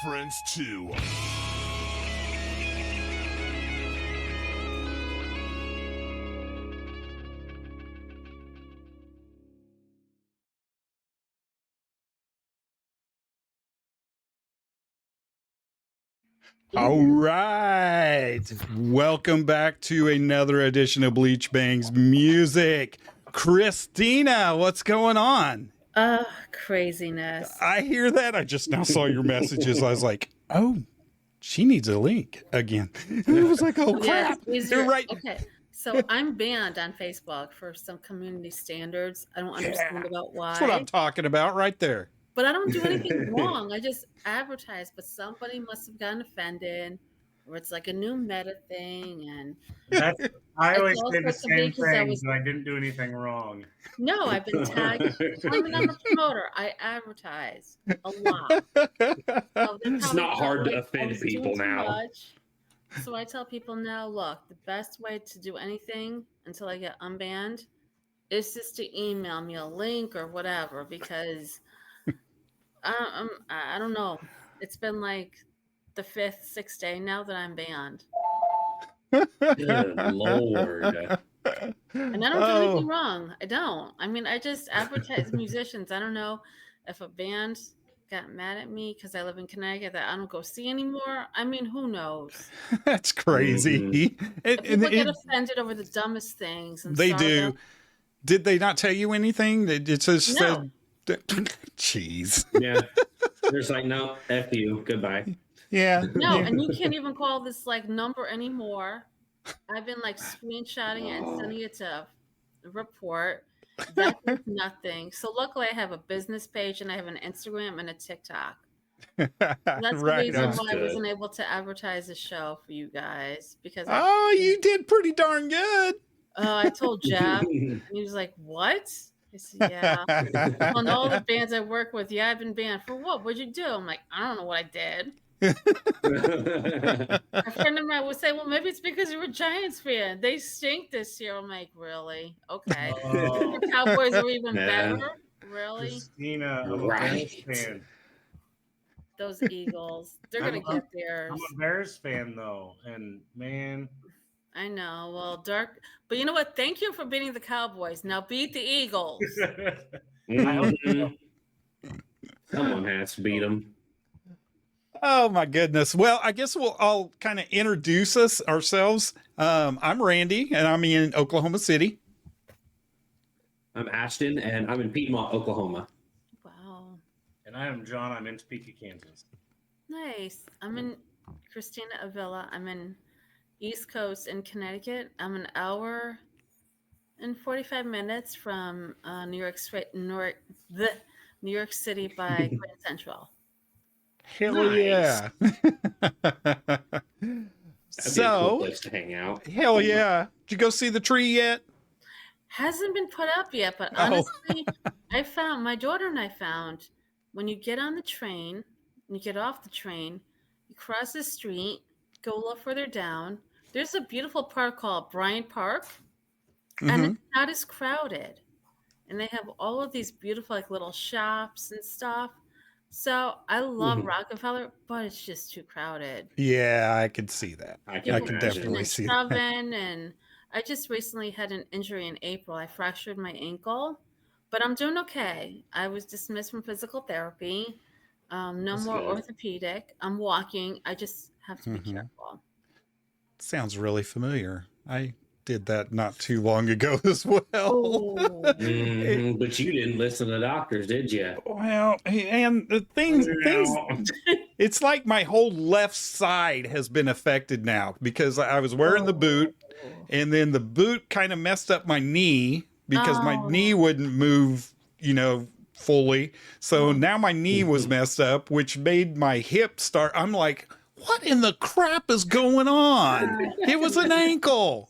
Friends too. All right. Welcome back to another edition of Bleach Bangs Music. Christina, what's going on? Craziness. I hear that. I just now saw your messages. I was like, oh, she needs a link again. It was like, oh, crap. You're right. Okay. So I'm banned on Facebook for some community standards. I don't understand about why. That's what I'm talking about right there. But I don't do anything wrong. I just advertise, but somebody must have gotten offended, or it's like a new meta thing. And I always say the same thing, but I didn't do anything wrong. No, I've been tagged. I'm a promoter. I advertise a lot. So it's not hard to offend people now. So I tell people now, look, the best way to do anything until I get unbanned is just to email me a link or whatever, because I don't know. It's been like the 5th, 6th day now that I'm banned. Good Lord. And I don't do anything wrong. I don't. I mean, I just advertise musicians. I don't know if a band got mad at me because I live in Connecticut that I don't go see anymore. I mean, who knows? That's crazy. Mm-hmm. People get offended over the dumbest things. They do. Did they not tell you anything? It just said, jeez. Yeah. There's like, no, F you. Goodbye. Yeah. No, and you can't even call this like number anymore. I've been like screenshotting it and sending it to a report. That is nothing. So luckily I have a business page and I have an Instagram and a TikTok. That's the reason why I wasn't able to advertise the show for you guys, because you did pretty darn good. I told Jeff and he was like, what? I said, yeah. On all the bands I work with, I've been banned. For what? What'd you do? I'm like, I don't know what I did. A friend of mine would say, well, maybe it's because you're a Giants fan. They stink this year. I'm like, really? Okay. The Cowboys are even better? Really? Christina, I'm a Bears fan. Those Eagles, they're going to get theirs. I'm a Bears fan, though. And, man. I know. Well, but you know what? Thank you for beating the Cowboys. Now beat the Eagles. Someone has to beat them. Oh my goodness. Well, I guess I'll kind of introduce ourselves. I'm Randy and I'm in Oklahoma City. I'm Ashton and I'm in Piedmont, Oklahoma. Wow. And I am John. I'm in Topeka, Kansas. Nice. I'm in Christina, Avilia. I'm in East Coast in Connecticut. I'm an hour and 45 minutes from New York City by Grand Central. Hell yeah. So, a cool place to hang out. Hell yeah. Did you go see the tree yet? Hasn't been put up yet, but honestly, my daughter and I found when you get on the train, and you get off the train, you cross the street, go a little further down, there's a beautiful park called Bryant Park, and it's not as crowded. And they have all of these beautiful like little shops and stuff. So I love Rockefeller, but it's just too crowded. Yeah, I could see that. I can definitely see that. And I just recently had an injury in April. I fractured my ankle, but I'm doing okay. I was dismissed from physical therapy. No That's more good. orthopedic. I'm walking. I just have to be Mhm. careful. Sounds really familiar. I did that not too long ago as well. Oh, But you didn't listen to doctors, did you? Well, and the things No. it's like my whole left side has been affected now because I was wearing the boot, and then the boot kind of messed up my knee because my knee Oh. wouldn't move, fully. So now my knee was messed up, which made my hip start. I'm like, what in the crap is going on? It was an ankle.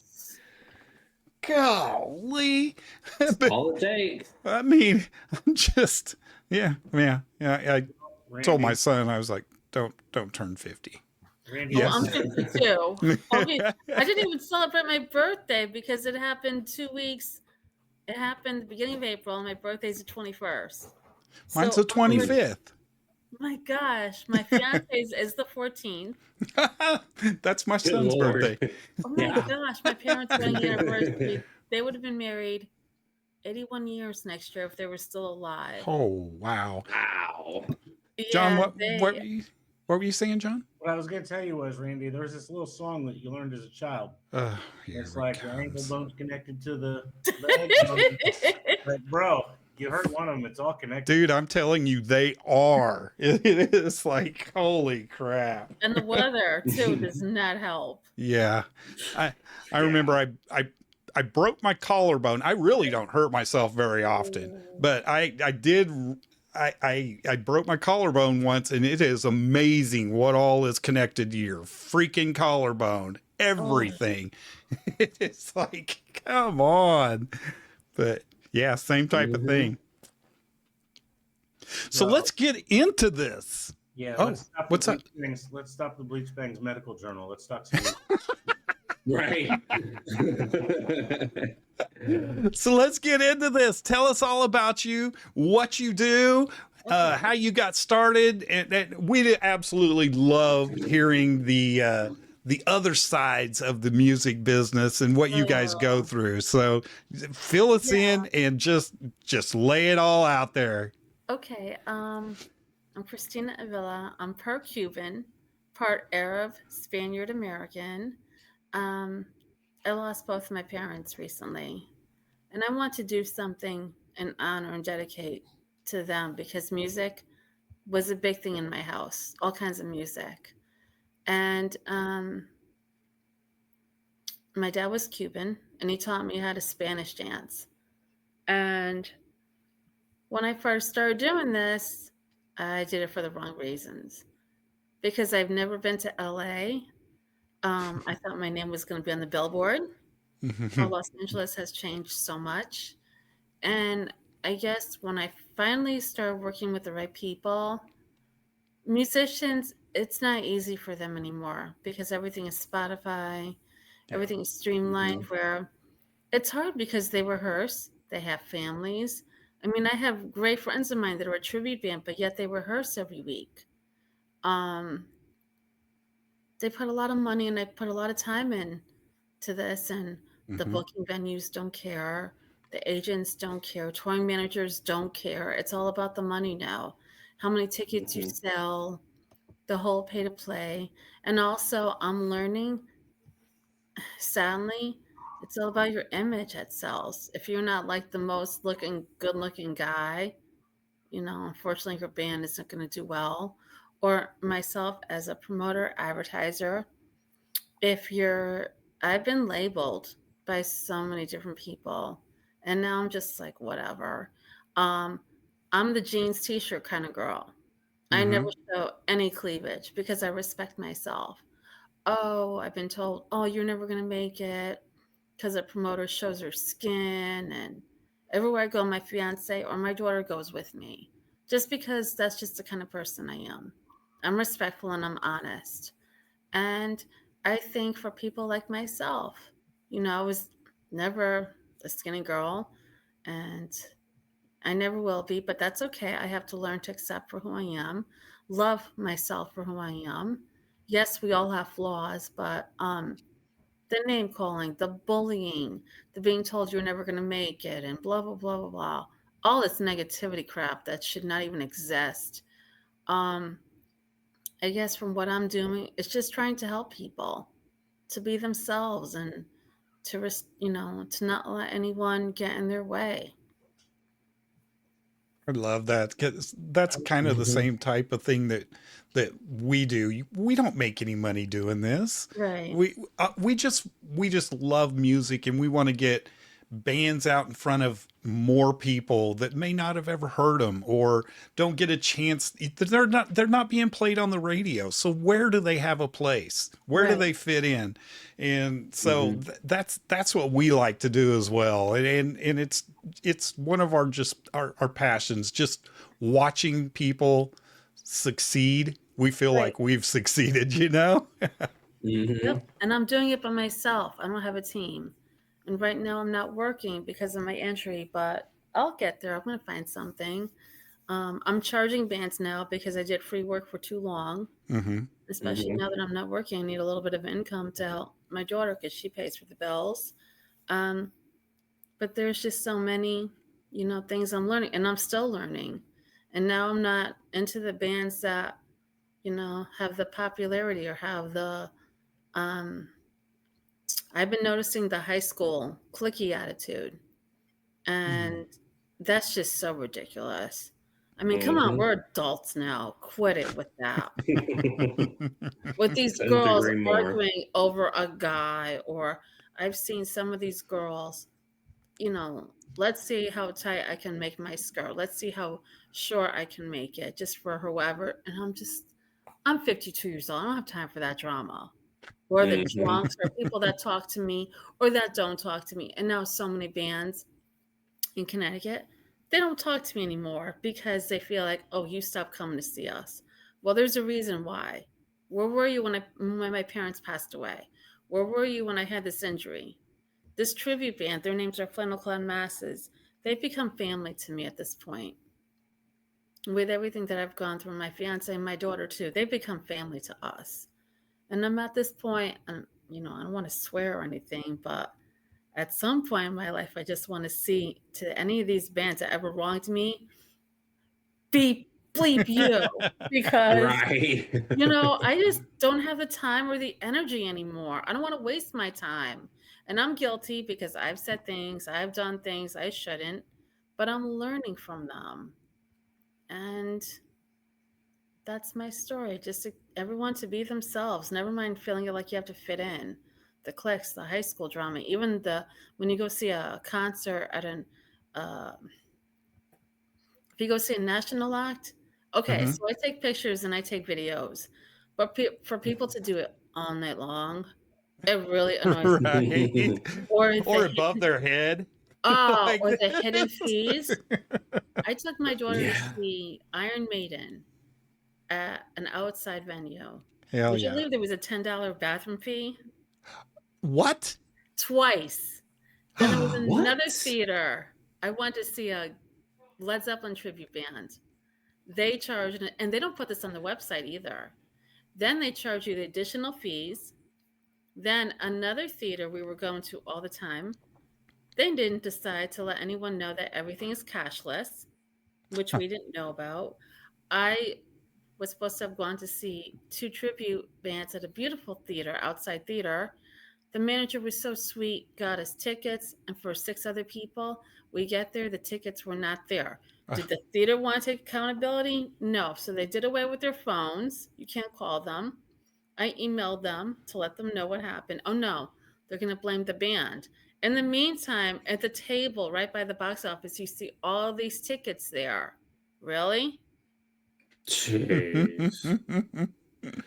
Golly. But, All it takes. I mean, I'm just, yeah. I told my Randy, son, I was like, don't turn 50. Randy, Oh, Yes. I'm 52. Okay, I didn't even celebrate my birthday because it happened 2 weeks. It happened the beginning of April, and my birthday's the 21st. Mine's So the 25th. my gosh, my fiance's is the 14th. That's my Good son's Lord. birthday. Oh my Yeah. gosh, my parents' wedding anniversary. They would have been married 81 years next year if they were still alive. Oh, wow. Wow. John, Yeah, what were you saying, John? what I was going to tell you was, Randy, there was this little song that you learned as a child. Here It's it like the ankle comes. bone's connected to the leg bone. But, bro, you heard one of them. It's all connected. Dude, I'm telling you, they are. It is like, holy crap. And the weather too does not help. Yeah. I remember I broke my collarbone. I really don't hurt myself very often, but I did I broke my collarbone once, and it is amazing what all is connected to your freaking collarbone. Everything. It's like, come on. But yeah, same type of thing. So Well, let's get into this. Yeah, Oh, let's stop what's the up? Bleach Bangs. Let's stop the Bleach Bangs medical journal. Let's talk some. Right. So let's get into this. Tell us all about you, what you do, how you got started, and we absolutely love hearing the other sides of the music business and what you guys go through. So fill us in and just lay it all out there. Okay, I'm Christina Avilia. I'm part Cuban, part Arab, Spaniard American. I lost both my parents recently, and I want to do something in honor and dedicate to them because music was a big thing in my house, all kinds of music. And my dad was Cuban, and he taught me how to Spanish dance. And when I first started doing this, I did it for the wrong reasons because I've never been to LA. I thought my name was going to be on the billboard. Well, Los Angeles has changed so much. And I guess when I finally started working with the right people, musicians, it's not easy for them anymore because everything is Spotify, everything is streamlined where it's hard because they rehearse, they have families. I mean, I have great friends of mine that are a tribute band, but yet they rehearse every week. They put a lot of money and they put a lot of time in to this, and the booking venues don't care. The agents don't care. Touring managers don't care. It's all about the money now. How many tickets you sell, the whole pay to play. And also, I'm learning, sadly, it's all about your image that sells. If you're not like the most good looking guy, unfortunately, your band isn't going to do well. Or myself as a promoter, advertiser, if you're, I've been labeled by so many different people, and now I'm just like, whatever. Um, I'm the jeans t-shirt kind of girl. I never show any cleavage because I respect myself. Oh, I've been told, oh, you're never going to make it because a promoter shows her skin. And everywhere I go, my fiance or my daughter goes with me just because that's just the kind of person I am. I'm respectful and I'm honest. And I think for people like myself, I was never a skinny girl and I never will be, but that's okay. I have to learn to accept for who I am, love myself for who I am. Yes, we all have flaws, but the name calling, the bullying, the being told you're never going to make it, and blah, blah, blah, blah, blah. All this negativity crap that should not even exist. Um, I guess from what I'm doing, it's just trying to help people to be themselves and to, to not let anyone get in their way. I love that, 'cause that's kind of the same type of thing that we do. We don't make any money doing this. Right. We just love music, and we want to get bands out in front of more people that may not have ever heard them or don't get a chance. They're not being played on the radio. So where do they have a place? Where do Right. they fit in? And so that's what we like to do as well. And it's one of our passions, just watching people succeed. We feel Right. like we've succeeded, you know? Yep. And I'm doing it by myself. I don't have a team. And right now I'm not working because of my injury, but I'll get there. I'm going to find something. I'm charging bands now because I did free work for too long, Mm-hmm. especially now that I'm not working. I need a little bit of income to help my daughter because she pays for the bills. But there's just so many, things I'm learning, and I'm still learning. And now I'm not into the bands that, have the popularity or have the, I've been noticing the high school cliquey attitude, and that's just so ridiculous. I mean, come on, we're adults now. Quit it with that. With these Couldn't girls agree more. arguing over a guy, or I've seen some of these girls, let's see how tight I can make my skirt. Let's see how short I can make it just for whoever. And I'm 52 years old. I don't have time for that drama. Or the drunks or people that talk to me or that don't talk to me. And now so many bands in Connecticut, they don't talk to me anymore because they feel like, oh, you stopped coming to see us. Well, there's a reason why. Where were you when my parents passed away? Where were you when I had this injury? This tribute band, their names are Flannel Cloud Masses. They've become family to me at this point. With everything that I've gone through, my fiance and my daughter too, they've become family to us. And I'm at this point, and I don't want to swear or anything, but at some point in my life, I just want to see to any of these bands that ever wronged me, beep, bleep you. Because, Right. I just don't have the time or the energy anymore. I don't want to waste my time. And I'm guilty because I've said things, I've done things I shouldn't, but I'm learning from them. And that's my story. Just everyone to be themselves. Never mind feeling like you have to fit in. The cliques, the high school drama, even when you go see a concert at if you go see a national act, okay, Mm-hmm. so I take pictures and I take videos, but for people to do it all night long, it really annoys me. Right. Or Or above their head. Like or the hidden this. fees. I took my daughter to Yeah. see Iron Maiden at an outside venue. Hell Would you yeah. believe there was a $10 bathroom fee? What? Twice. Then there was another What? theater. I went to see a Led Zeppelin tribute band. They charge, and they don't put this on the website either. Then they charge you the additional fees. Then another theater we were going to all the time, they didn't decide to let anyone know that everything is cashless, which we didn't know about. I was supposed to have gone to see two tribute bands at a beautiful theater, outside theater. The manager was so sweet, got us tickets, and for 6 other people, we get there, the tickets were not there. Did the theater want to take accountability? No. So they did away with their phones. You can't call them. I emailed them to let them know what happened. Oh no, they're going to blame the band. In the meantime, at the table right by the box office, you see all these tickets there. Really? Jeez.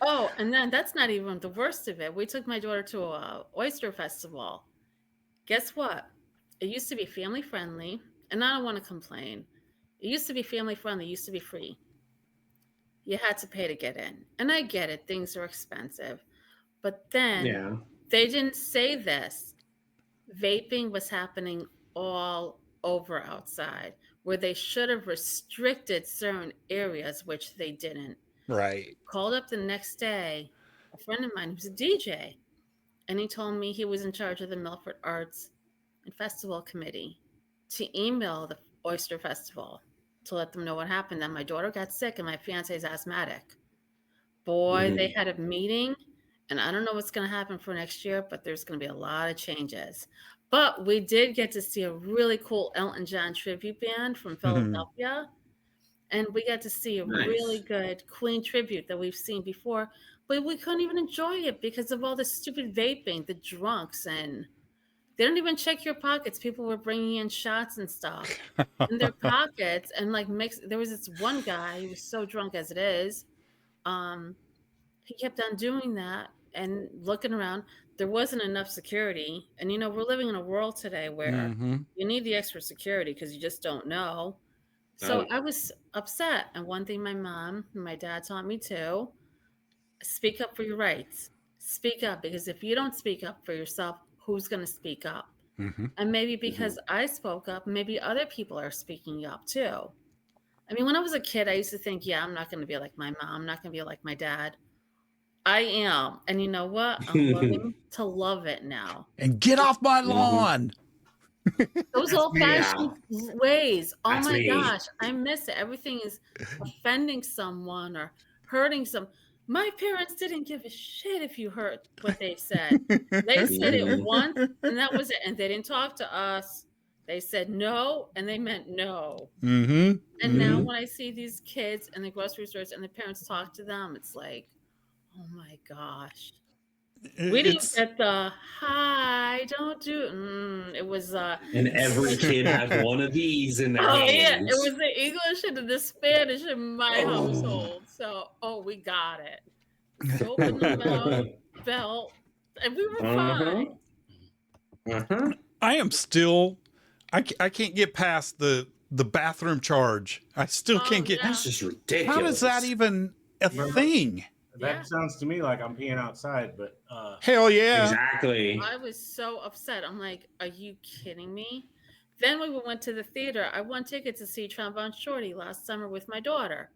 Oh, and then that's not even the worst of it. We took my daughter to a oyster festival. Guess what? It used to be family friendly, and I don't want to complain. It used to be family friendly, it used to be free. You had to pay to get in. And I get it, things are expensive. But then Yeah. they didn't say this. Vaping was happening all over outside, where they should have restricted certain areas, which they didn't. Right. Called up the next day, a friend of mine who's a DJ, and he told me he was in charge of the Milford Arts and Festival Committee to email the Oyster Festival to let them know what happened. Then my daughter got sick and my fiance is asthmatic. Boy, they had a meeting, and I don't know what's going to happen for next year, but there's going to be a lot of changes. But we did get to see a really cool Elton John tribute band from Philadelphia. And we got to see a really good Queen tribute that we've seen before, but we couldn't even enjoy it because of all the stupid vaping, the drunks, and they don't even check your pockets. People were bringing in shots and stuff in their pockets and like mix. There was this one guy, he was so drunk as it is. Um, he kept on doing that and looking around. There wasn't enough security. And you know, we're living in a world today where you need the extra security because you just don't know. So I was upset. And one thing my mom and my dad taught me too, speak up for your rights. Speak up, because if you don't speak up for yourself, who's going to speak up? And maybe because I spoke up, maybe other people are speaking up too. I mean, when I was a kid, I used to think, yeah, I'm not going to be like my mom. I'm not going to be like my dad. I am. And you know what? I'm learning to love it now. And get off my lawn. Those old-fashioned ways. Oh my gosh, I miss it. Everything is offending someone or hurting some. My parents didn't give a shit if you heard what they said. They said it once, and that was it. And they didn't talk to us. They said no, and they meant no. And now when I see these kids in the grocery stores and the parents talk to them, it's like, oh my gosh. We didn't get the hi, don't do it. It was and every kid has one of these in their hands. Yeah, it was the English and the Spanish in my household. So we got it. Soap in the mouth, belt, and we were fine. I am still I can't get past the bathroom charge. I still can't get. That's just ridiculous. How is that even a thing? That sounds to me like I'm peeing outside, but hell yeah. Exactly. I was so upset. I'm like, are you kidding me? Then we went to the theater. I won tickets to see Trombone Shorty last summer with my daughter.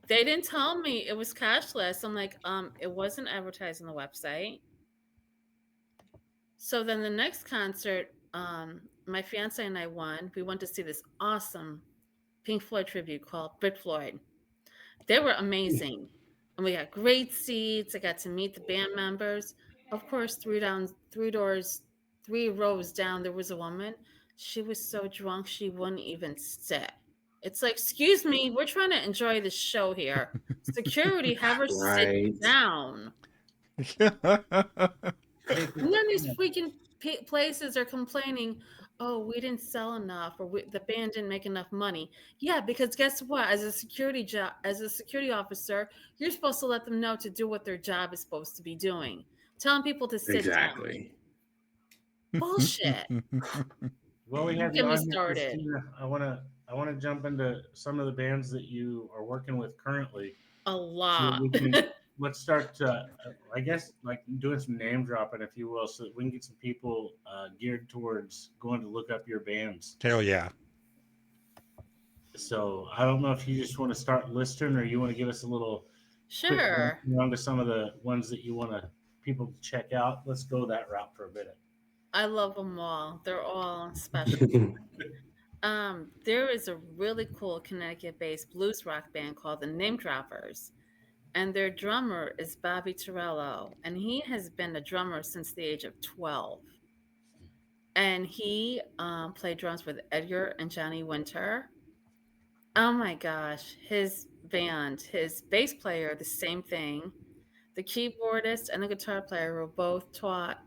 They didn't tell me it was cashless. I'm like, it wasn't advertised on the website. So then the next concert, my fiance and I won. We went to see this awesome Pink Floyd tribute called Brit Floyd. They were amazing. And we got great seats. I got to meet the band members. Of course, three rows down, there was a woman. She was so drunk, she wouldn't even sit. It's like, excuse me, we're trying to enjoy the show here. Security, have her sit down. And then these freaking places are complaining, oh, we didn't sell enough, or the band didn't make enough money. Yeah, because guess what? As a security officer, you're supposed to let them know to do what their job is supposed to be doing. Telling people to sit down. Bullshit. Well, we have Get me started. Christina. I want to jump into some of the bands that you are working with currently. A lot. So let's start, I guess, like doing some name dropping, if you will, so that we can get some people geared towards going to look up your bands. Hell yeah. So I don't know if you just want to start listing, or you want to give us a little sure on to some of the ones that you want people to check out. Let's go that route for a minute. I love them all. They're all special. There is a really cool Connecticut-based blues rock band called the Name Droppers. And their drummer is Bobby Torello, and he has been a drummer since the age of 12. And he played drums with Edgar and Johnny Winter. Oh my gosh, his band, his bass player, the same thing. The keyboardist and the guitar player were both taught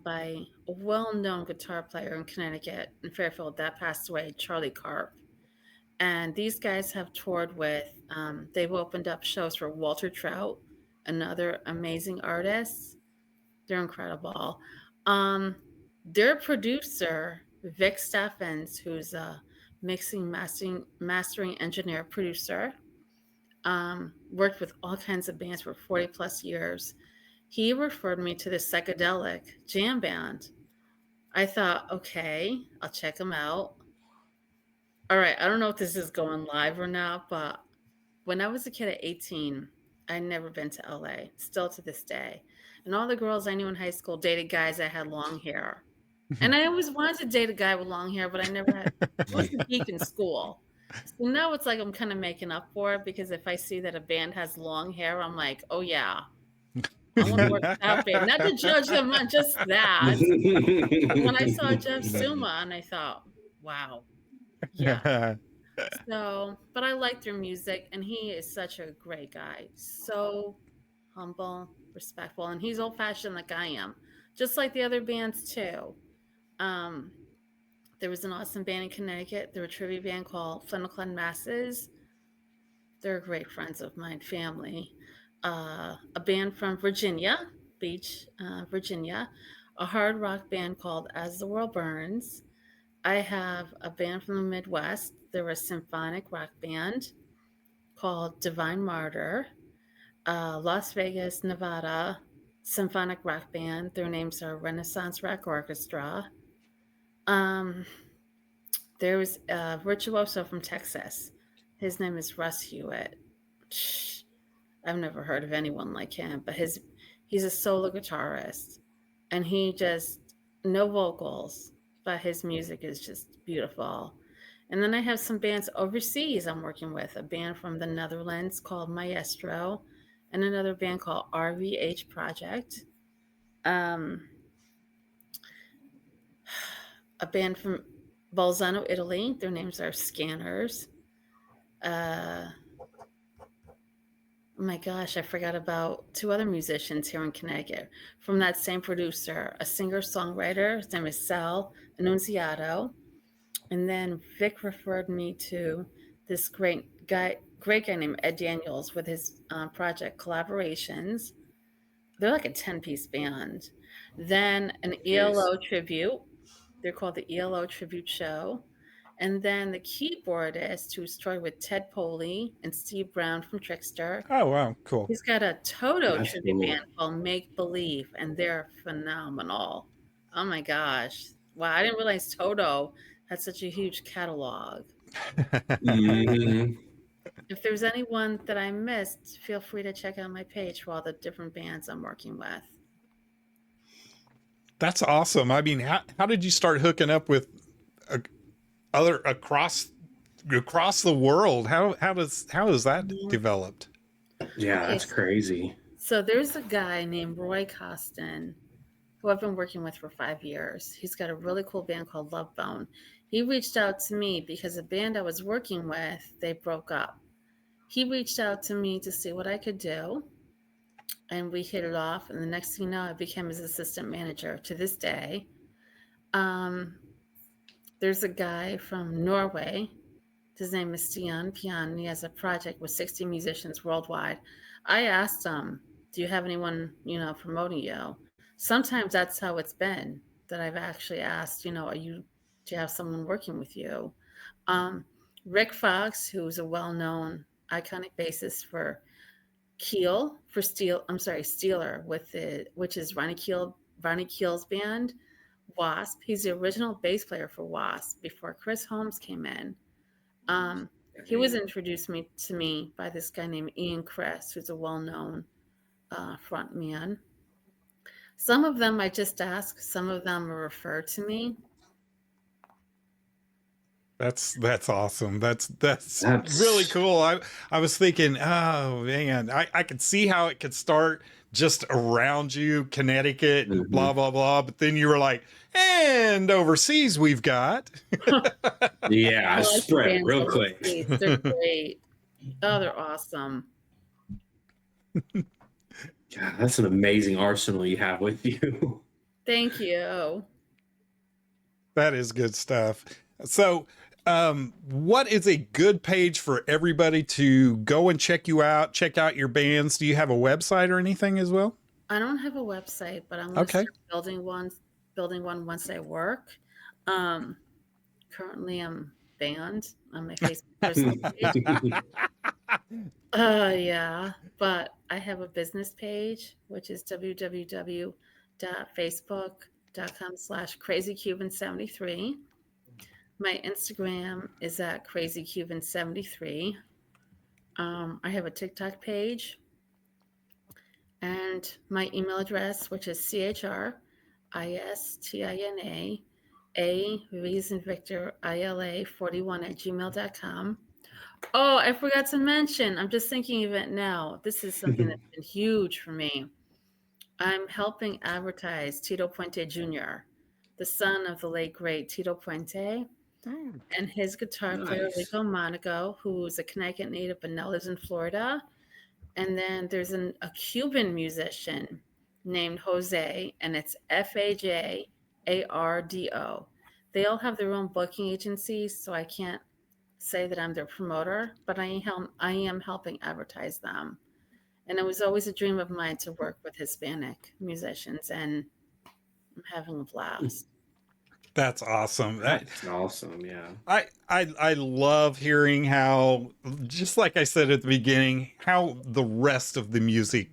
by a well-known guitar player in Connecticut, in Fairfield, that passed away, Charlie Karp. And these guys have toured with, they've opened up shows for Walter Trout, another amazing artist. They're incredible. Their producer, Vic Steffens, who's a mixing, mastering engineer, producer, worked with all kinds of bands for 40 plus years. He referred me to the Psychedelic Jam Band. I thought, okay, I'll check them out. All right, I don't know if this is going live or not, but when I was a kid at 18, I'd never been to LA, still to this day. and all the girls I knew in high school dated guys that had long hair. And I always wanted to date a guy with long hair, but I never had. I was a geek in school. So now it's like I'm kind of making up for it because if I see that a band has long hair, I'm like, oh yeah, I want to work with that band. Not to judge them on just that. When I saw Jeff Summa, and I thought, wow, yeah. So, but I like their music, and he is such a great guy. So humble, respectful, and he's old fashioned like I am, just like the other bands too. Um, there was an awesome band in Connecticut. They're a tribute band called Funnelclan Masses. They're great friends of mine, family. A band from Virginia Beach, Virginia, a hard rock band called As the World Burns. I have a band from the Midwest. They're a symphonic rock band called Divine Martyr. Las Vegas, Nevada symphonic rock band. Their names are Renaissance Rock Orchestra. Um, there was a virtuoso from Texas. His name is Russ Hewitt. I've never heard of anyone like him, but he's a solo guitarist, and he just no vocals, but his music is just beautiful. And then I have some bands overseas I'm working with, a band from the Netherlands called Maestro, and another band called RVH Project. Um, a band from Bolzano, Italy. Their names are Scanners. Oh my gosh, I forgot about two other musicians here in Connecticut from that same producer, a singer-songwriter. His name is Sal Annunziato. And then Vic referred me to this great guy named Ed Daniels with his project Collaborations. They're like a 10-piece band. Then an ELO tribute. They're called the ELO Tribute Show. And then the keyboardist who's toured with Ted Poley and Steve Brown from Trickster. Oh, wow. Cool. He's got a Toto That's tribute cool. band called Make Believe, and they're phenomenal. Oh my gosh. Wow, I didn't realize Toto had such a huge catalog. Mhm. If there's anyone that I missed, feel free to check out my page for all the different bands I'm working with. That's awesome. I mean, how did you start hooking up with other across the world? How has that developed? Yeah, Okay, that's crazy. so there's a guy named Roy Costin who I've been working with for 5 years. He's got a really cool band called Love Bone. He reached out to me because a band I was working with, they broke up. He reached out to me to see what I could do, and we hit it off. And the next thing you know, I became his assistant manager to this day. There's a guy from Norway. His name is Stian Pian. He has a project with 60 musicians worldwide. I asked him, do you have anyone, promoting you? Sometimes that's how it's been, that I've actually asked, do you have someone working with you? Rick Fox, who's a well-known iconic bassist for Steeler which is Ronnie Keel's band, Wasp. He's the original bass player for Wasp before Chris Holmes came in. He was introduced to me by this guy named Ian Kress, who's a well-known front man. Some of them I just ask, some of them are referred to me. That's awesome. That's really cool. I was thinking, oh man, I could see how it could start just around you, Connecticut, and blah blah blah. But then you were like, and overseas we've got. Yeah, I spread real quick. They're great. Oh, they're awesome. God, that's an amazing arsenal you have with you. Thank you. That is good stuff. So, what is a good page for everybody to go and check you out, check out your bands? Do you have a website or anything as well? I don't have a website, but I'm going to start building one once I work. Currently I'm banned on my Facebook personal page. Yeah, but I have a business page, which is www.facebook.com/crazycuban73. My Instagram is at crazycuban73. I have a TikTok page. And my email address, which is CHRISTINA, A reason Victor ILA 41 @gmail.com. Oh, I forgot to mention, I'm just thinking of it now. This is something that's been huge for me. I'm helping advertise Tito Puente Jr., the son of the late great Tito Puente, and his guitar player, Nice. Rico Monaco, who's a Connecticut native but now lives in Florida. And then there's a Cuban musician named Jose, and it's FAJARDO. They all have their own booking agencies, so I can't say that I'm their promoter, but I am helping advertise them. And it was always a dream of mine to work with Hispanic musicians, and I'm having a blast. That's awesome. That's awesome. Yeah. I love hearing how, just like I said at the beginning, how the rest of the music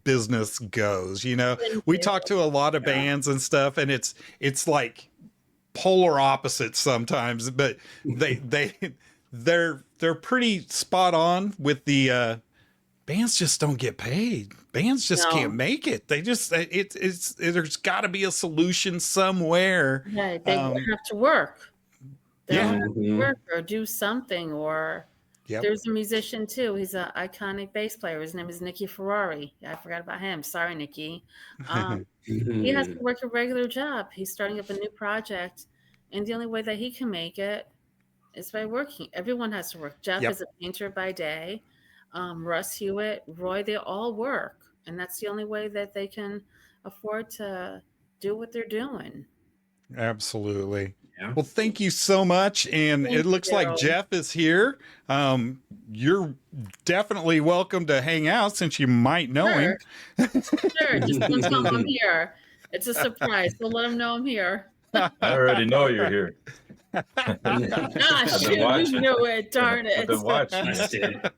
business goes. You know, we talk to a lot of bands and stuff, and it's like polar opposites sometimes, but they're pretty spot on with the bands just don't get paid. Bands just can't make it. They just there's got to be a solution somewhere. Yeah, they have to work. They Yeah. have to work or do something. Or Yep. there's a musician too. He's an iconic bass player. His name is Nicky Ferrari. I forgot about him. Sorry, Nicky. He has to work a regular job. He's starting up a new project, and the only way that he can make it is by working. Everyone has to work. Jeff Yep. is a painter by day. Russ Hewitt, Roy, they all work. And that's the only way that they can afford to do what they're doing. Absolutely. Yeah. Well, thank you so much. And Thank it looks you. like Jeff is here. You're definitely welcome to hang out since you might know him. Sure, just don't tell him I'm here. It's a surprise. Don't let him know I'm here. I already know you're here. Ah, shoot, you watching. knew it. Darn I've it. been watching. Busted.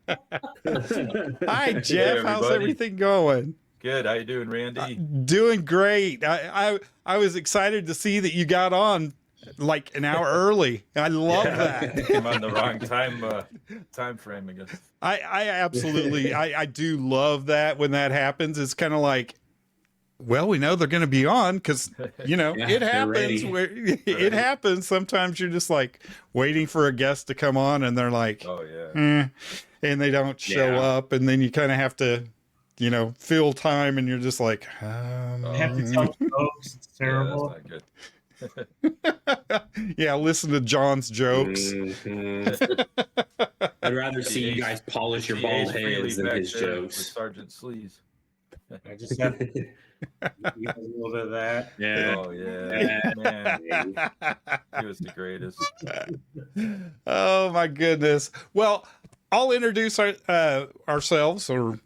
Hi, Jeff. How's everybody. everything going? Good. How you doing, Randy? Doing great. I was excited to see that you got on like an hour early. I love that. I'm on the wrong time frame, I guess. I absolutely, I do love that when that happens. It's kind of like, well, we know they're going to be on because, you know, Yeah, it they're happens. ready. Where it happens. Sometimes you're just like waiting for a guest to come on and they're like, Oh yeah. and they don't show Yeah. up. And then you kind of have to, you know, fill time and you're just like, I have to tell folks it's terrible. Yeah, that's not good. yeah, listen to John's jokes. Mhm. I'd rather see you guys polish your He bald aged freely heads than back his there with jokes. Sergeant Sleaze. I just have to give a little bit of that. Yeah. Oh yeah, man, Yeah. he was the greatest. Oh my goodness. Well, I'll introduce ourselves. Or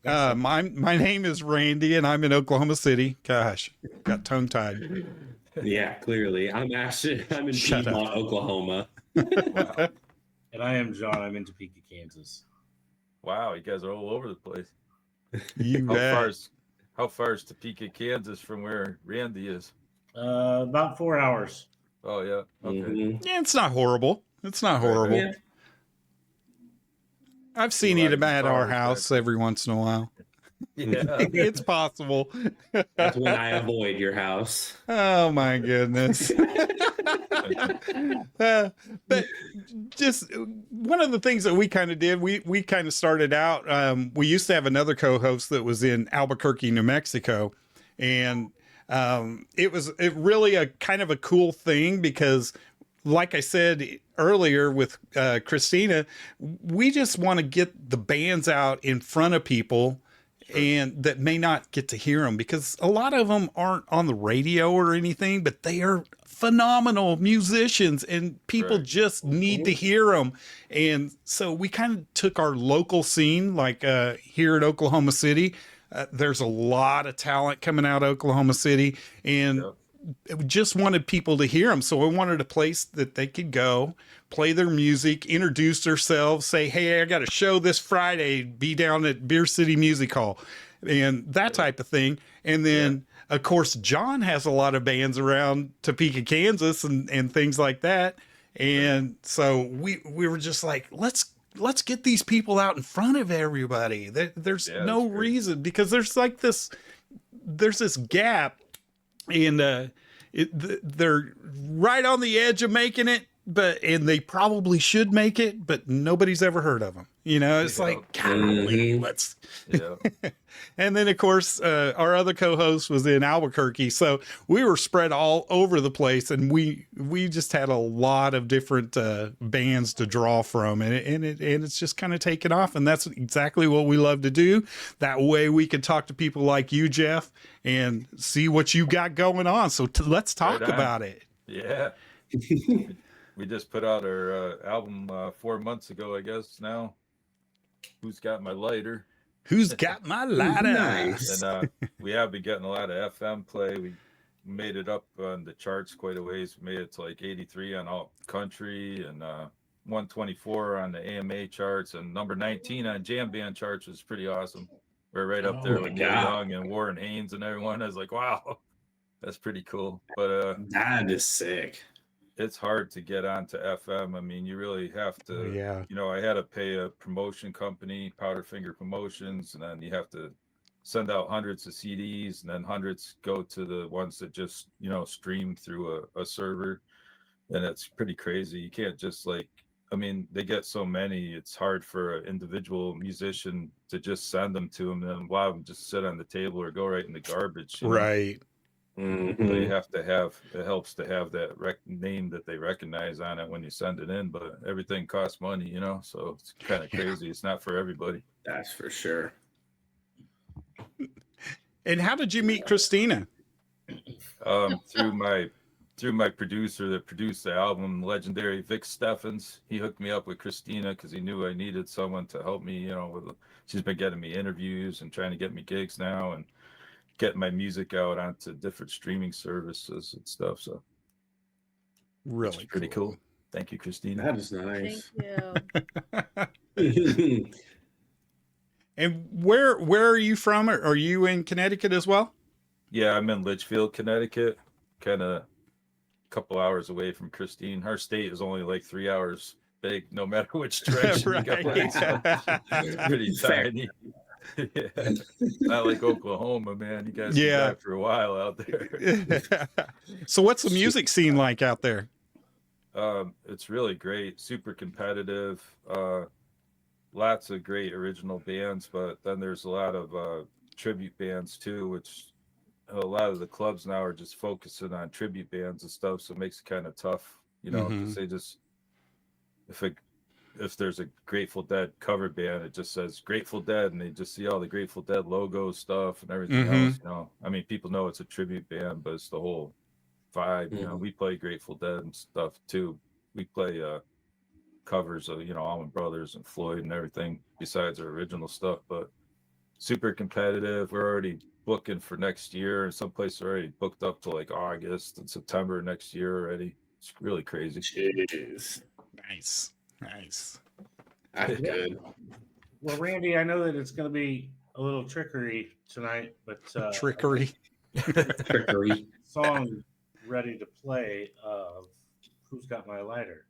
my name is Randy, and I'm in Oklahoma City. Gosh, got tongue tied. Yeah, clearly. I'm in Shut up. Piedmont, Oklahoma. Wow. And I am John. I'm in Topeka, Kansas. Wow, you guys are all over the place. You bet. How far is Topeka, Kansas from where Randy is? About 4 hours. Oh yeah. Okay. Mhm. Yeah, it's not horrible. It's not horrible. Yeah. I've seen You it like at the our cars, house every once in a while. Yeah. It's possible. That's when I avoid your house. Oh my goodness. But just one of the things that we kind of did, we kind of started out, we used to have another co-host that was in Albuquerque, New Mexico. And it really a kind of a cool thing because, like I said earlier with Christina, we just want to get the bands out in front of people and that may not get to hear them, because a lot of them aren't on the radio or anything, but they are phenomenal musicians and people Right. just need to hear them. And so we kind of took our local scene, like here in Oklahoma City. There's a lot of talent coming out of Oklahoma City, and we just wanted people to hear them. So we wanted a place that they could go, play their music, introduce themselves, say, hey, I got a show this Friday, be down at Beer City Music Hall, and that type of thing. And then, of course, John has a lot of bands around Topeka, Kansas and things like that. And so we were just like, let's let's get these people out in front of everybody. There's no that's great. reason, because there's this gap, and they're right on the edge of making it, and they probably should make it, but nobody's ever heard of them. It's like, golly, let's. Yeah. And then, of course, our other co-host was in Albuquerque, so we were spread all over the place, and we just had a lot of different bands to draw from, and it's just kind of taken off, and that's exactly what we love to do. That way, we can talk to people like you, Jeff, and see what you got going on. So let's talk about it. Yeah. We just put out our album 4 months ago, I guess now. Who's Got My Lighter? Who's Got My Lighter? Nice. And we have been getting a lot of FM play. We made it up on the charts quite a ways. We made it to like 83 on Alt Country and 124 on the AMA charts, and number 19 on Jam Band charts was pretty awesome. We're right up there with Neil Young and Warren Haynes and everyone. I was like, wow, that's pretty cool. But that is sick. it's hard to get onto FM. I mean, you really have to, Yeah. I had to pay a promotion company, Powderfinger Promotions, and then you have to send out hundreds of CDs, and then hundreds go to the ones that just, stream through a server. And it's pretty crazy. You can't just they get so many, it's hard for an individual musician to just send them to them and allow them just sit on the table or go right in the garbage. Right. So you have to have, it helps to have that name that they recognize on it when you send it in, but everything costs money, so it's kind of crazy. It's not for everybody. That's for sure. And how did you meet Christina? Through my producer that produced the album, legendary Vic Steffens. He hooked me up with Christina because he knew I needed someone to help me, she's been getting me interviews and trying to get me gigs now and getting my music out onto different streaming services and stuff. So Really pretty cool. Thank you, Christina. That is nice. Thank you. And where are you from? Are you in Connecticut as well? Yeah, I'm in Litchfield, Connecticut, kind of a couple hours away from Christine. Her state is only like 3 hours big, no matter which direction you go. It's pretty tiny. Yeah. Not like Oklahoma, man. You guys can drive for a while out there. So what's the music scene like out there? It's really great, super competitive. Lots of great original bands, but then there's a lot of tribute bands too, which a lot of the clubs now are just focusing on tribute bands and stuff, so it makes it kind of tough, because they just, if there's a Grateful Dead cover band, it just says Grateful Dead, and they just see all the Grateful Dead logo stuff and everything else. I mean, people know it's a tribute band, but it's the whole vibe. We play Grateful Dead and stuff too. We play covers of Allman Brothers and Floyd and everything besides our original stuff, but super competitive. We're already booking for next year, and some places are already booked up to like August and September next year already. It's really crazy. Jeez. Nice. That's good. Well, Randy, I know that it's going to be a little trickery tonight, but Trickery. Song ready to play of Who's Got My Lighter?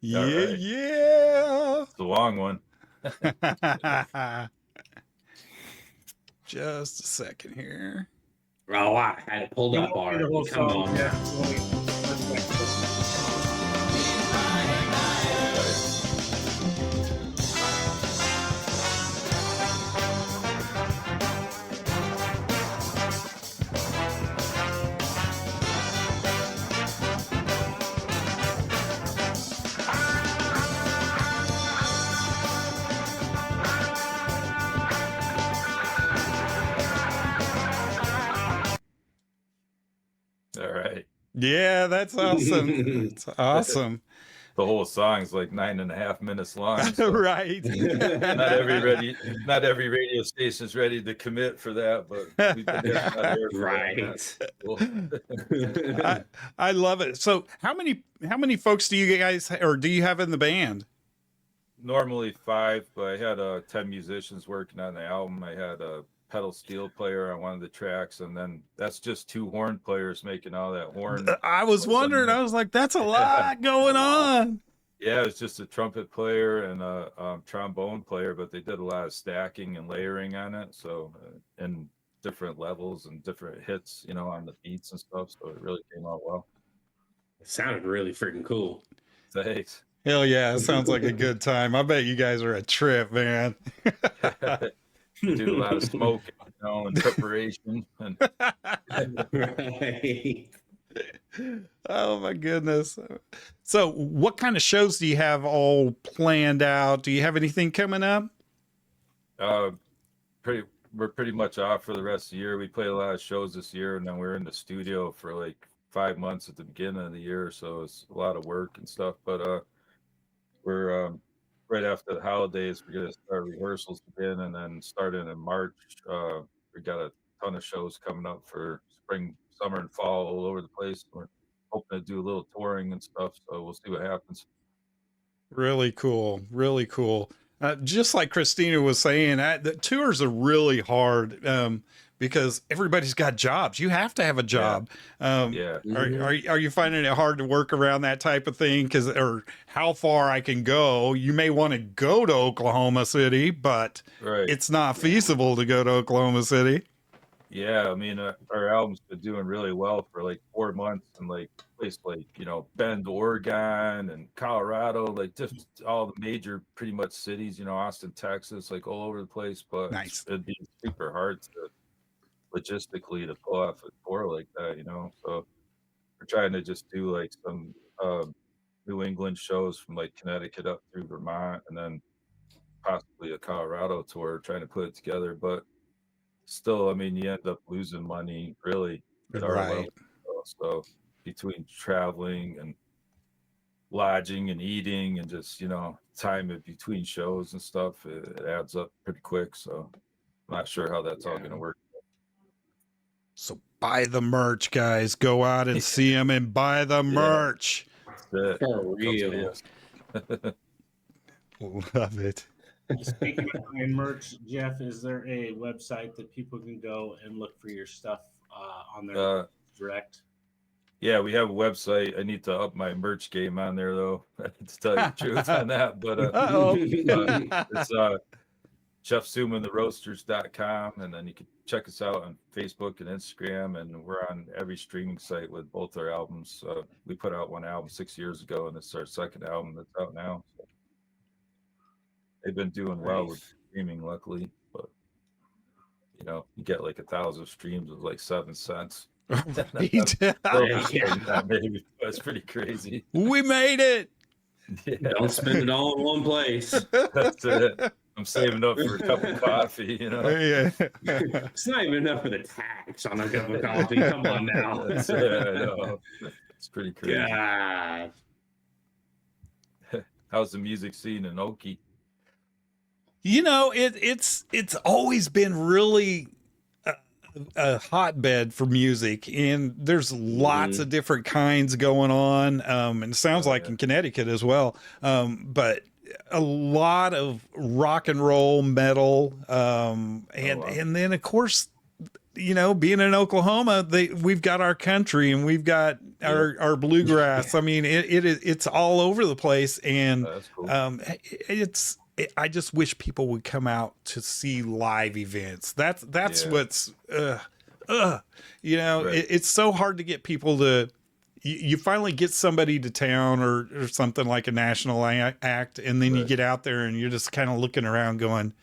Yeah, right. yeah. It's a long one. Just a second here. Oh, I had it pulled up already. Come on. Yeah. All right. Yeah, that's awesome. It's awesome. The whole song's like 9.5 minutes long. So Right. not every radio station is ready to commit for that, but we've been getting out there for Right. that. I love it. So how many folks do you guys, or do you have in the band? Normally 5, but I had 10 musicians working on the album. I had a pedal steel player on one of the tracks, and then that's just 2 horn players making all that horn. I was wondering, I was like, that's a lot going on. Yeah, it's just a trumpet player and a trombone player, but they did a lot of stacking and layering on it. So, and different levels and different hits, you know, on the beats and stuff. So it really came out well. It sounded really freaking cool. Thanks. Hell yeah, it sounds like a good time. I bet you guys are a trip, man. Do a lot of smoking, you know, and preparation. And Right. Oh my goodness. So what kind of shows do you have all planned out? Do you have anything coming up? we're pretty much off for the rest of the year. We played a lot of shows this year, and then we're in the studio for like 5 months at the beginning of the year, so it's a lot of work and stuff. But we're right after the holidays, we're gonna start rehearsals again, and then starting in March, we got a ton of shows coming up for spring, summer, and fall all over the place. We're hoping to do a little touring and stuff, so we'll see what happens. Really cool. Really cool. Just like Christina was saying, the tours are really hard because everybody's got jobs. You have to have a job. Yeah. Are you finding it hard to work around that type of thing? Because or how far I can go? You may want to go to Oklahoma City, but Right. it's not feasible to go to Oklahoma City. Yeah, I mean, our album's been doing really well for like 4 months, and like places like, you know, Bend, Oregon, and Colorado, like just all the major pretty much cities, you know, Austin, Texas, like all over the place. But Nice. it'd be super hard to logistically to pull off a tour like that, you know. So we're trying to just do like some New England shows from like Connecticut up through Vermont, and then possibly a Colorado tour, trying to put it together. But still, I mean, you end up losing money really at our level. Right. So between traveling and lodging and eating and just, you know, time in between shows and stuff, it adds up pretty quick. So I'm not sure how that's all going to work. So buy the merch, guys. Go out and see them and buy the merch. That's it. For real. Love it. Speaking of buying merch, Jeff, is there a website that people can go and look for your stuff on their direct? Yeah, we have a website. I need to up my merch game on there, though, to tell you the truth on that. But it's chefsummaandtheroasters.com, and then you can check us out on Facebook and Instagram, and we're on every streaming site with both our albums. We put out one album 6 years ago, and this is our second album that's out now. So they've been doing well with streaming, luckily, but you know, you get like 1,000 streams with like 7 cents. Right. That's pretty crazy. We made it. Yeah. Don't spend it all in one place. That's it. I'm saving up for a cup of coffee, you know. Yeah. It's not even enough for the tax on a cup of coffee. Come on now. That's it, I know. It's pretty crazy. God. How's the music scene in Okie? You know, it's always been really a hotbed for music, and there's lots of different kinds going on. And it sounds like in Connecticut as well. But a lot of rock and roll, metal, and then of course, you know, being in Oklahoma, we've got our country and we've got our bluegrass. I mean, it's all over the place, and That's cool. I just wish people would come out to see live events. That's what's you know, Right. it's so hard to get people to. You finally get somebody to town or something like a national act, and then you get out there and you're just kind of looking around going,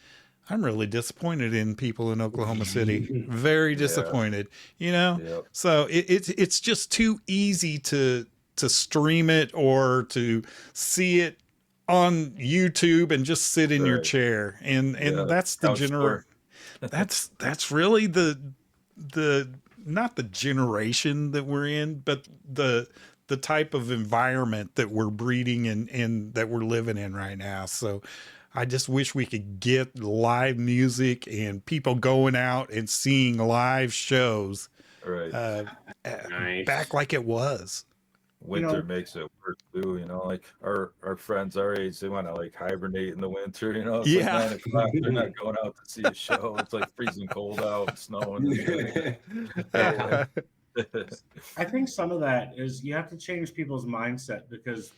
I'm really disappointed in people in Oklahoma City. Very disappointed, you know? Yep. So it's just too easy to stream it or to see it on YouTube and just sit in your chair. And that's the that's really the not the generation that we're in, but the type of environment that we're breeding and that we're living in right now. So I just wish we could get live music and people going out and seeing live shows back like it was. Winter makes it worse too, you know, like our friends our age, they want to like hibernate in the winter, you know. It's like 9 o'clock, they're not going out to see a show. It's like freezing cold out, snowing. I think some of that is you have to change people's mindset, because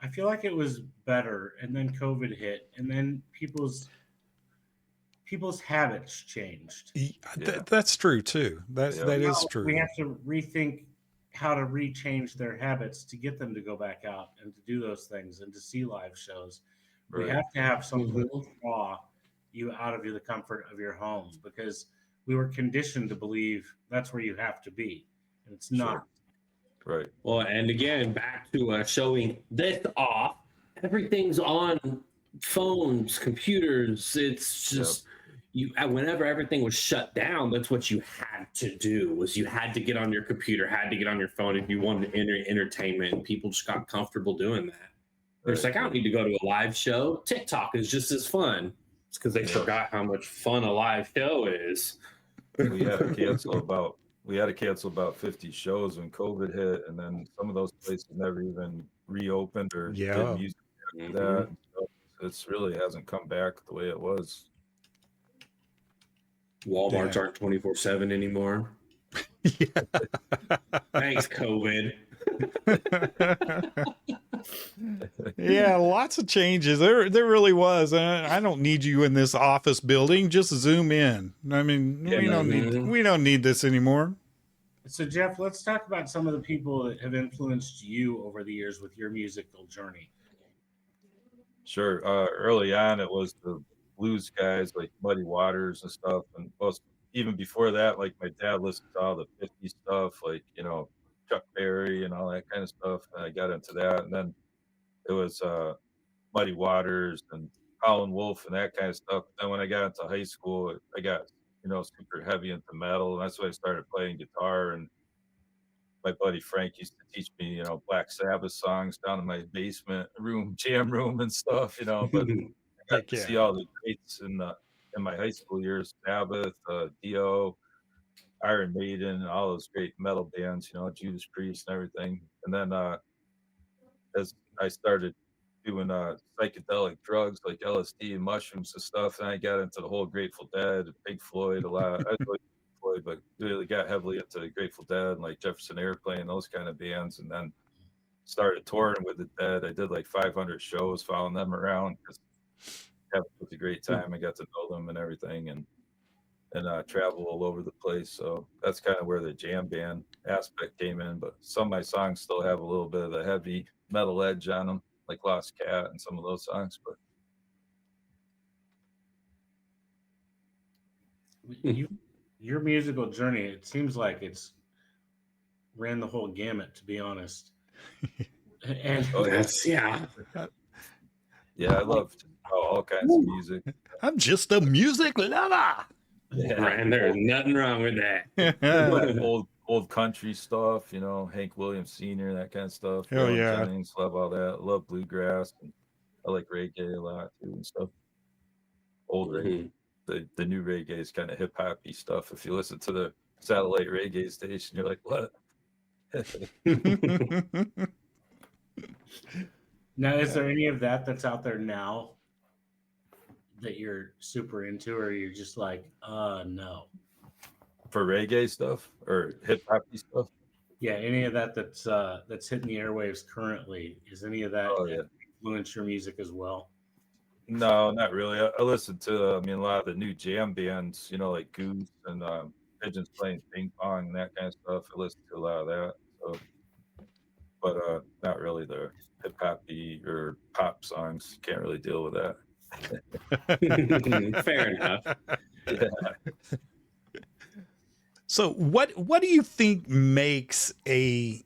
I feel like it was better, and then COVID hit, and then people's habits changed. Yeah. That's true too. Yeah. That is Now we true. have to rethink how to rechange their habits to get them to go back out and to do those things and to see live shows. We Right. have to have something Mhm. to draw you out of the comfort of your home because we were conditioned to believe that's where you have to be, and it's Sure. not. Right. Well, and again, back to showing this off. Everything's on phones, computers. It's Yep. just you. Whenever everything was shut down, that's what you had to do. Was you had to get on your computer, had to get on your phone if you wanted entertainment. And people just got comfortable doing that. They're just Right. like, I don't need to go to a live show. TikTok is just as fun. It's because they Yeah. forgot how much fun a live show is. We had to cancel about 50 shows when COVID hit, and then some of those places never even reopened or did Yeah. music after Mhm. that. So it's really hasn't come back the way it was. Walmarts Yeah. aren't 24/7 anymore. Thanks, COVID. Yeah, lots of changes. There really was. I don't need you in this office building. Just zoom in. I mean, Mhm. we don't need this anymore. So, Jeff, let's talk about some of the people that have influenced you over the years with your musical journey. Sure. Early on, it was the blues guys like Muddy Waters and stuff, and most even before that, like my dad listened to all the '50s stuff, like Chuck Berry and all that kind of stuff. And I got into that, and then it was Muddy Waters and Howlin' Wolf and that kind of stuff. Then when I got into high school, I got super heavy into metal, and that's when I started playing guitar. And my buddy Frank used to teach me, Black Sabbath songs down in my basement room, jam room and stuff. But I got Heck to see yeah. all the greats in my high school years: Sabbath, Dio, Iron Maiden, all those great metal bands. Judas Priest and everything. And then as I started doing psychedelic drugs like LSD and mushrooms and stuff, and I got into the whole Grateful Dead, Pink Floyd a lot. I really Floyd, but really got heavily into Grateful Dead and like Jefferson Airplane, those kind of bands, and then started touring with the Dead. I did like 500 shows, following them around because it was a great time. I got to know them and everything, and travel all over the place. So that's kind of where the jam band aspect came in. But some of my songs still have a little bit of the heavy metal edge on them, like Lost Cat and some of those songs. But Your musical journey, it seems like it's ran the whole gamut, to be honest. And oh yeah, That's yeah. yeah, I love all kinds of music. I'm just a music lover. Yeah, Right, and there's nothing wrong with that. like old country stuff, Hank Williams Sr., that kind of stuff. Hell Waylon yeah. Jennings, love all that. Love bluegrass. And I like reggae a lot too and stuff. Old reggae. The new reggae is kind of hip hoppy stuff. If you listen to the satellite reggae station, you're like, what? now, is there any of that that's out there now that you're super into, or you're just like, no? For reggae stuff or hip hoppy stuff? Yeah, any of that that's hitting the airwaves currently, is any of that Oh yeah. influence your music as well? No, not really. I listen to a lot of the new jam bands, like Goose and Pigeons playing ping pong and that kind of stuff. I listen to a lot of that. So, but not really the hip hoppy or pop songs. Can't really deal with that. Fair enough. Yeah. So what do you think makes a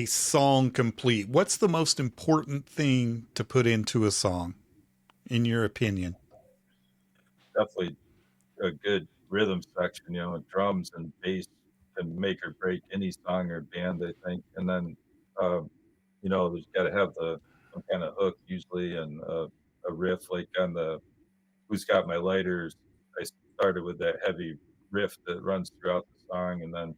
song complete? What's the most important thing to put into a song, in your opinion? Definitely a good rhythm section, drums and bass can make or break any song or band, I think. And then, there's got to have some kind of hook usually and a riff like on the Who's Got My Lighters. I started with that heavy riff that runs throughout the song. And then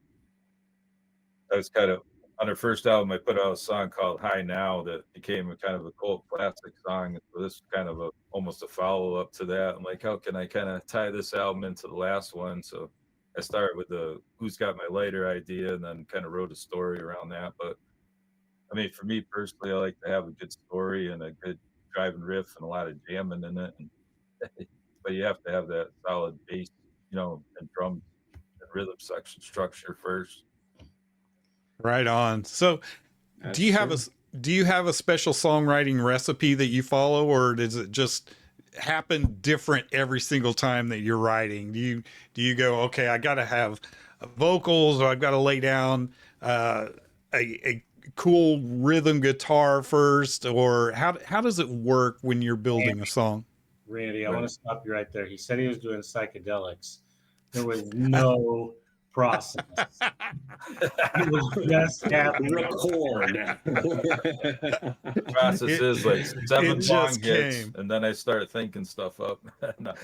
I was kind of on her first album, I put out a song called High Now that became a kind of a cult classic song. So this is kind of almost a follow up to that. I'm like, how can I kind of tie this album into the last one? So I started with the Who's Got My Lighter idea and then kind of wrote a story around that. But I mean, for me personally, I like to have a good story and a good driving riff and a lot of jamming in it. And, but you have to have that solid bass, and drums and rhythm section structure first. Right on. So, do That's you have true. do you have a special songwriting recipe that you follow, or does it just happen different every single time that you're writing? Do you go, okay, I got to have vocals, or I've got to lay down a cool rhythm guitar first, or how does it work when you're building a song? Randy, I Right. want to stop you right there. He said he was doing psychedelics. There was no process. It was just happening. Record. The process is like It 7 just long hits, came. and then I start thinking stuff up. No.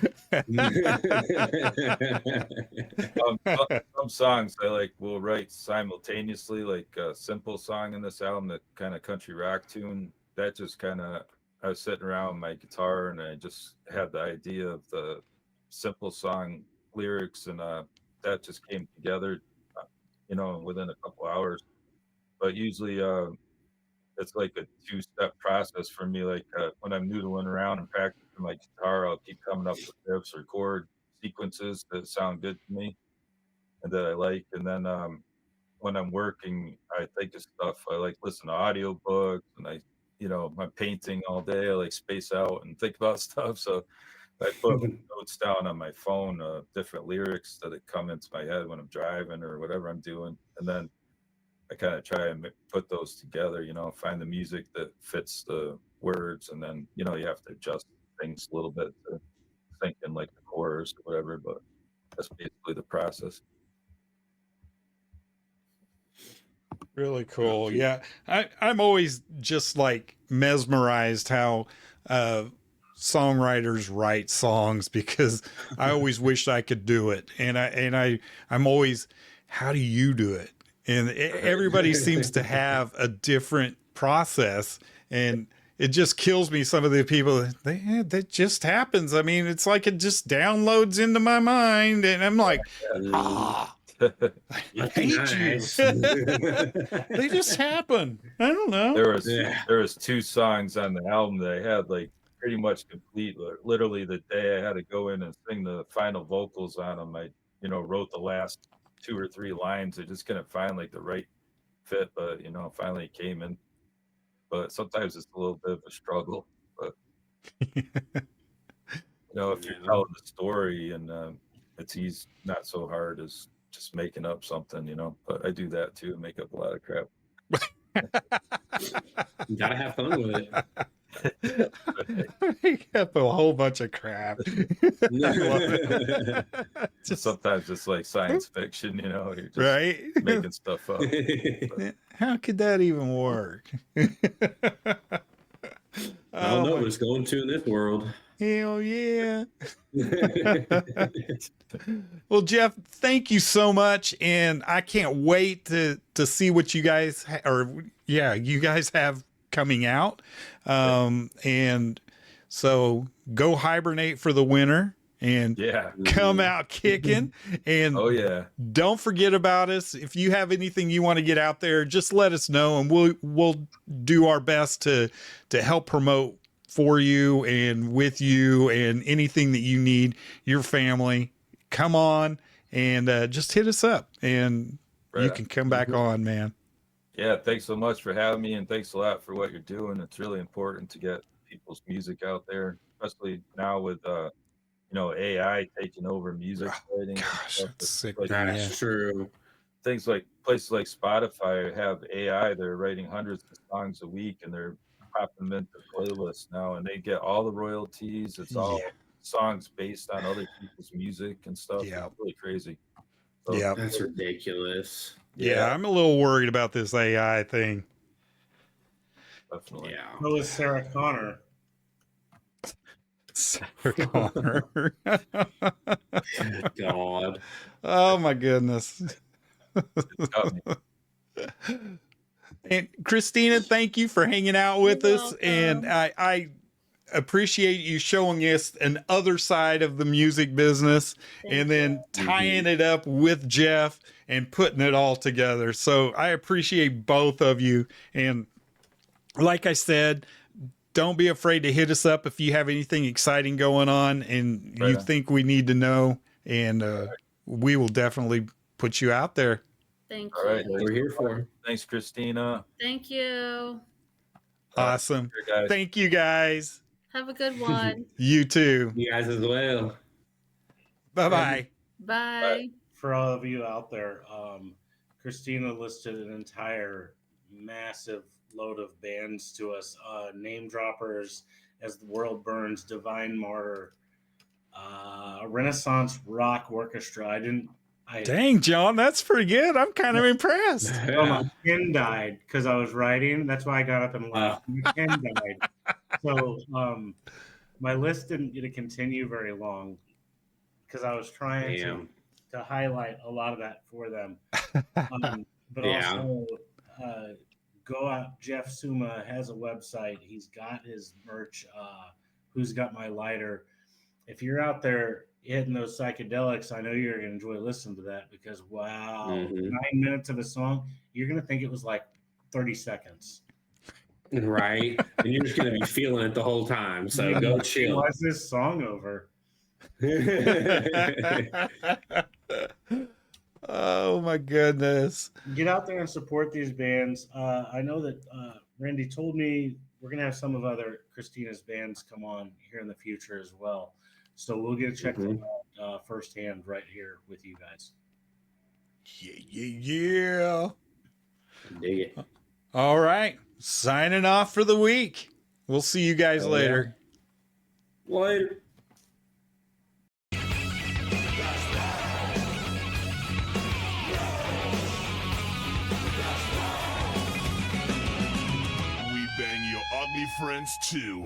Some songs I like will write simultaneously, like a simple song in this album, that kind of country rock tune. That just kind of, I was sitting around with my guitar and I just had the idea of the simple song lyrics, and that just came together, within a couple hours. But usually, it's like a 2-step process for me. Like when I'm noodling around and practicing my guitar, I'll keep coming up with riffs or chord sequences that sound good to me and that I like. And then when I'm working, I think of stuff. I like listen to audiobooks, and I'm painting all day. I like space out and think about stuff. So I put notes down on my phone, different lyrics that come into my head when I'm driving or whatever I'm doing, and then I kind of try and put those together. Find the music that fits the words, and then you have to adjust things a little bit to think in like the chorus or whatever. But that's basically the process. Really cool. Yeah. I'm always just like mesmerized how songwriters write songs, because I always wished I could do it. I'm always, how do you do it? And everybody seems to have a different process, and it just kills me. Some of the people, that just happens. I mean, it's like it just downloads into my mind, and I'm like, I hate you. They just happen. I don't know. There was 2 songs on the album that I had like pretty much complete. Literally the day I had to go in and sing the final vocals on them, I wrote the last 2 or 3 lines. I just couldn't find like the right fit, but finally it came in. But sometimes it's a little bit of a struggle. But if you're telling the story, and it's not so hard as just making up something, but I do that too, make up a lot of crap. You gotta have fun with it. Make up a whole bunch of crap. Sometimes it's like science fiction, you're just right? making stuff up. How could that even work? I don't know, but it's going to in this world. Hell yeah. Well, Jeff, thank you so much, and I can't wait to see what you guys you guys have coming out. And so go hibernate for the winter and come out kicking. And oh yeah, don't forget about us. If you have anything you want to get out there, just let us know, and we'll do our best to help promote for you and with you, and anything that you need, your family, come on and just hit us up, and you can come back on, man. Yeah, thanks so much for having me, and thanks a lot for what you're doing. It's really important to get people's music out there, especially now with AI taking over music writing. Gosh, that's sick. That's true. Things like places like Spotify have AI. They're writing hundreds of songs a week, and they're popping them into playlists now, and they get all the royalties. It's all songs based on other people's music and stuff. Yeah, it's really crazy. So, yeah, that's ridiculous. Yeah, I'm a little worried about this AI thing. Definitely. Yeah. So is Sarah Connor. Sarah Connor. God. Oh my goodness. And Christina, thank you for hanging out with us. And I appreciate you showing us an other side of the music business, and then tying it up with Jeff and putting it all together. So I appreciate both of you, and like I said, don't be afraid to hit us up if you have anything exciting going on and you think we need to know. And we will definitely put you out there. Thank All right, you. We're here for. Thanks, Christina. Thank you. Awesome. Guys. Thank you, guys. Have a good one. You too. You guys as well. Bye-bye. Bye. For all of you out there, Christina listed an entire massive load of bands to us. Name droppers, As the World Burns, Divine Martyr, Renaissance Rock Orchestra. Dang, John, that's pretty good. I'm kind of impressed. Oh, my pen died because I was writing. That's why I got up and left. My pen died. So my list didn't get to continue very long because I was trying to highlight a lot of that for them. But also, go out. Jeff Summa has a website. He's got his merch. Who's Got My Lighter? If you're out there hitting those psychedelics, I know you're going to enjoy listening to that because, wow, 9 minutes of a song, you're going to think it was like 30 seconds. Right. And you're just going to be feeling it the whole time. So go chill. Why is this song over? Oh, my goodness. Get out there and support these bands. I know that Randy told me we're going to have some of other Christina's bands come on here in the future as well. So we'll get to check them out firsthand right here with you guys. Yeah. Dig it. All right. Signing off for the week. We'll see you guys later. Later. We bang your ugly friends too.